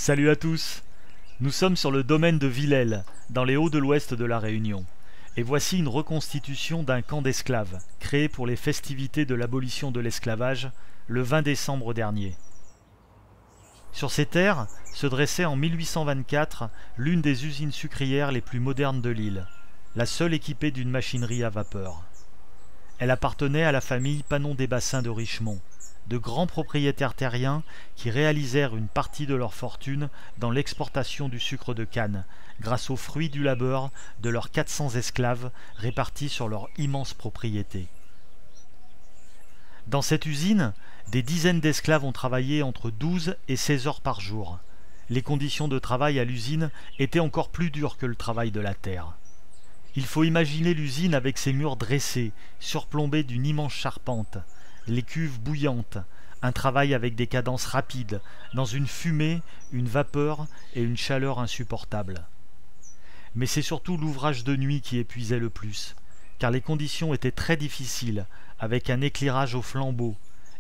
Salut à tous. Nous sommes sur le domaine de Villèle, dans les Hauts de l'Ouest de la Réunion. Et voici une reconstitution d'un camp d'esclaves, créé pour les festivités de l'abolition de l'esclavage, le 20 décembre dernier. Sur ces terres se dressait en 1824 l'une des usines sucrières les plus modernes de l'île, la seule équipée d'une machinerie à vapeur. Elle appartenait à la famille Panon des Bassins de Richemont, de grands propriétaires terriens qui réalisèrent une partie de leur fortune dans l'exportation du sucre de canne, grâce aux fruits du labeur de leurs 400 esclaves répartis sur leur immense propriété. Dans cette usine, des dizaines d'esclaves ont travaillé entre 12 et 16 heures par jour. Les conditions de travail à l'usine étaient encore plus dures que le travail de la terre. Il faut imaginer l'usine avec ses murs dressés, surplombés d'une immense charpente, les cuves bouillantes, un travail avec des cadences rapides, dans une fumée, une vapeur et une chaleur insupportables. Mais c'est surtout l'ouvrage de nuit qui épuisait le plus, car les conditions étaient très difficiles, avec un éclairage au flambeau,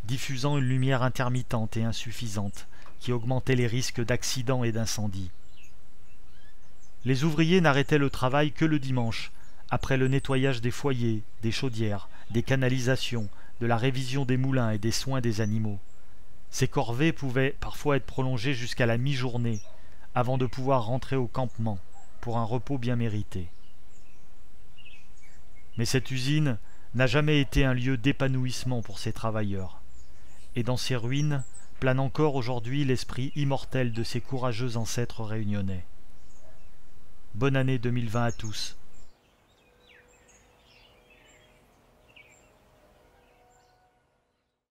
diffusant une lumière intermittente et insuffisante, qui augmentait les risques d'accidents et d'incendies. Les ouvriers n'arrêtaient le travail que le dimanche, après le nettoyage des foyers, des chaudières, des canalisations, de la révision des moulins et des soins des animaux. Ces corvées pouvaient parfois être prolongées jusqu'à la mi-journée, avant de pouvoir rentrer au campement, pour un repos bien mérité. Mais cette usine n'a jamais été un lieu d'épanouissement pour ces travailleurs. Et dans ses ruines plane encore aujourd'hui l'esprit immortel de ces courageux ancêtres réunionnais. Bonne année 2020 à tous.